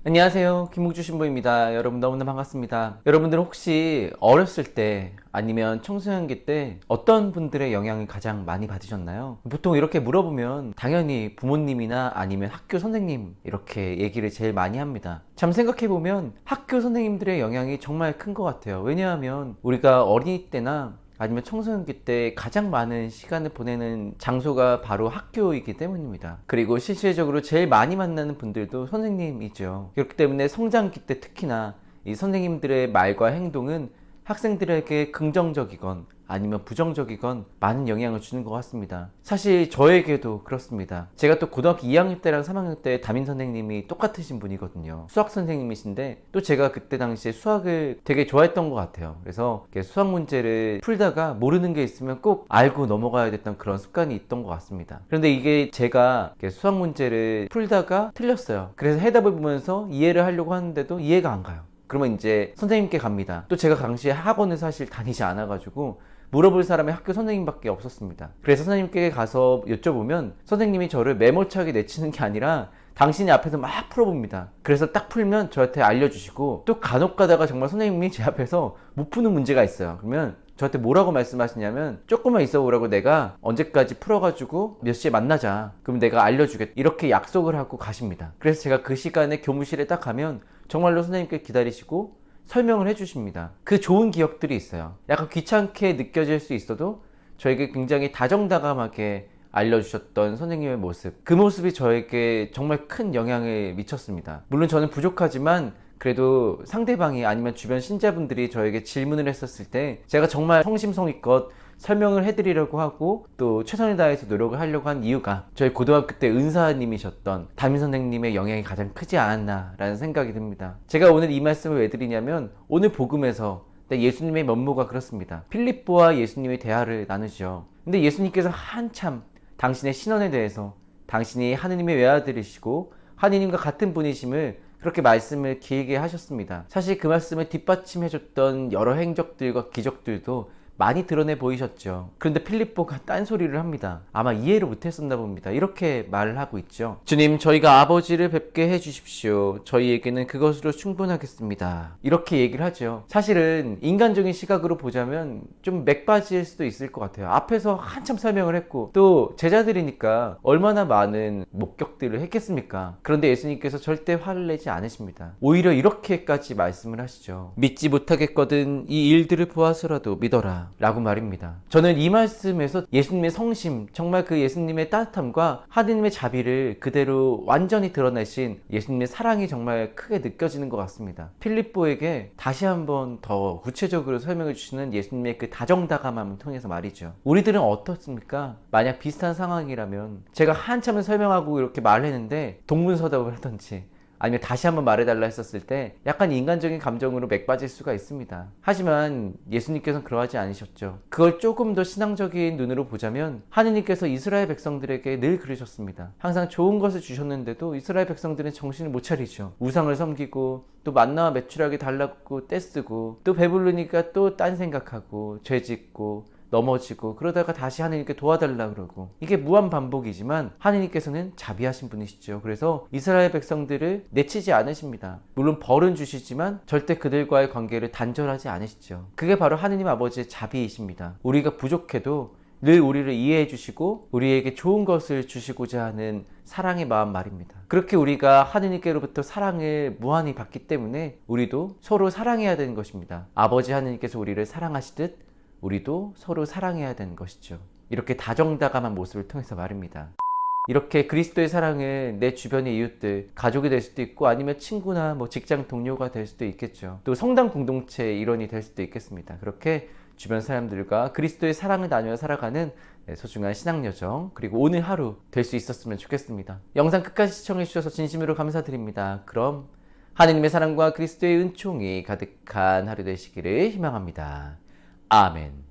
안녕하세요. 김묵주 신부입니다. 여러분 너무나 반갑습니다. 여러분들은 혹시 어렸을 때 아니면 청소년기 때 어떤 분들의 영향을 가장 많이 받으셨나요? 보통 이렇게 물어보면 당연히 부모님이나 아니면 학교 선생님 이렇게 얘기를 제일 많이 합니다. 참 생각해보면 학교 선생님들의 영향이 정말 큰 것 같아요. 왜냐하면 우리가 어린이 때나 아니면 청소년기 때 가장 많은 시간을 보내는 장소가 바로 학교이기 때문입니다. 그리고 실질적으로 제일 많이 만나는 분들도 선생님이죠. 그렇기 때문에 성장기 때 특히나 이 선생님들의 말과 행동은 학생들에게 긍정적이건 아니면 부정적이건 많은 영향을 주는 것 같습니다. 사실 저에게도 그렇습니다. 제가 또 고등학교 2학년 때랑 3학년 때 담임 선생님이 똑같으신 분이거든요. 수학 선생님이신데 또 제가 그때 당시에 수학을 되게 좋아했던 것 같아요. 그래서 수학 문제를 풀다가 모르는 게 있으면 꼭 알고 넘어가야 됐던 그런 습관이 있던 것 같습니다. 그런데 이게 제가 수학 문제를 풀다가 틀렸어요. 그래서 해답을 보면서 이해를 하려고 하는데도 이해가 안 가요. 그러면 이제 선생님께 갑니다. 또 제가 당시에 학원을 사실 다니지 않아가지고 물어볼 사람이 학교 선생님밖에 없었습니다. 그래서 선생님께 가서 여쭤보면 선생님이 저를 메모차게 내치는 게 아니라 당신이 앞에서 막 풀어봅니다. 그래서 딱 풀면 저한테 알려주시고 또 간혹 가다가 정말 선생님이 제 앞에서 못 푸는 문제가 있어요. 그러면 저한테 뭐라고 말씀하시냐면 조금만 있어 보라고, 내가 언제까지 풀어가지고 몇 시에 만나자, 그럼 내가 알려주겠다, 이렇게 약속을 하고 가십니다. 그래서 제가 그 시간에 교무실에 딱 가면 정말로 선생님께 기다리시고 설명을 해주십니다. 그 좋은 기억들이 있어요. 약간 귀찮게 느껴질 수 있어도 저에게 굉장히 다정다감하게 알려주셨던 선생님의 모습, 그 모습이 저에게 정말 큰 영향을 미쳤습니다. 물론 저는 부족하지만 그래도 상대방이 아니면 주변 신자분들이 저에게 질문을 했었을 때 제가 정말 성심성의껏 설명을 해드리려고 하고 또 최선을 다해서 노력을 하려고 한 이유가 저희 고등학교 때 은사님이셨던 담임 선생님의 영향이 가장 크지 않았나 라는 생각이 듭니다. 제가 오늘 이 말씀을 왜 드리냐면, 오늘 복음에서 예수님의 면모가 그렇습니다. 필립보와 예수님의 대화를 나누죠. 근데 예수님께서 한참 당신의 신원에 대해서, 당신이 하느님의 외아들이시고 하느님과 같은 분이심을 그렇게 말씀을 길게 하셨습니다. 사실 그 말씀을 뒷받침해줬던 여러 행적들과 기적들도 많이 드러내 보이셨죠. 그런데 필립보가 딴소리를 합니다. 아마 이해를 못했었나 봅니다. 이렇게 말을 하고 있죠. 주님, 저희가 아버지를 뵙게 해주십시오. 저희에게는 그것으로 충분하겠습니다. 이렇게 얘기를 하죠. 사실은 인간적인 시각으로 보자면 좀 맥빠질 수도 있을 것 같아요. 앞에서 한참 설명을 했고 또 제자들이니까 얼마나 많은 목격들을 했겠습니까? 그런데 예수님께서 절대 화를 내지 않으십니다. 오히려 이렇게까지 말씀을 하시죠. 믿지 못하겠거든 이 일들을 보아서라도 믿어라 라고 말입니다. 저는 이 말씀에서 예수님의 성심, 정말 그 예수님의 따뜻함과 하느님의 자비를 그대로 완전히 드러내신 예수님의 사랑이 정말 크게 느껴지는 것 같습니다. 필립보에게 다시 한번 더 구체적으로 설명해 주시는 예수님의 그 다정다감함을 통해서 말이죠. 우리들은 어떻습니까? 만약 비슷한 상황이라면 제가 한참을 설명하고 이렇게 말을 했는데 동문서답을 하던지 아니면 다시 한번 말해달라 했었을 때 약간 인간적인 감정으로 맥빠질 수가 있습니다. 하지만 예수님께서는 그러하지 않으셨죠. 그걸 조금 더 신앙적인 눈으로 보자면 하느님께서 이스라엘 백성들에게 늘 그러셨습니다. 항상 좋은 것을 주셨는데도 이스라엘 백성들은 정신을 못 차리죠. 우상을 섬기고 또 만나와 메추라기 달라고 떼쓰고 또 배부르니까 또 딴 생각하고 죄짓고 넘어지고 그러다가 다시 하느님께 도와달라 그러고, 이게 무한 반복이지만 하느님께서는 자비하신 분이시죠. 그래서 이스라엘 백성들을 내치지 않으십니다. 물론 벌은 주시지만 절대 그들과의 관계를 단절하지 않으시죠. 그게 바로 하느님 아버지의 자비이십니다. 우리가 부족해도 늘 우리를 이해해 주시고 우리에게 좋은 것을 주시고자 하는 사랑의 마음 말입니다. 그렇게 우리가 하느님께로부터 사랑을 무한히 받기 때문에 우리도 서로 사랑해야 되는 것입니다. 아버지 하느님께서 우리를 사랑하시듯 우리도 서로 사랑해야 되는 것이죠. 이렇게 다정다감한 모습을 통해서 말입니다. 이렇게 그리스도의 사랑을 내 주변의 이웃들, 가족이 될 수도 있고 아니면 친구나 직장 동료가 될 수도 있겠죠. 또 성당 공동체의 일원이 될 수도 있겠습니다. 그렇게 주변 사람들과 그리스도의 사랑을 나누어 살아가는 소중한 신앙여정, 그리고 오늘 하루 될 수 있었으면 좋겠습니다. 영상 끝까지 시청해 주셔서 진심으로 감사드립니다. 그럼 하느님의 사랑과 그리스도의 은총이 가득한 하루 되시기를 희망합니다. 아멘.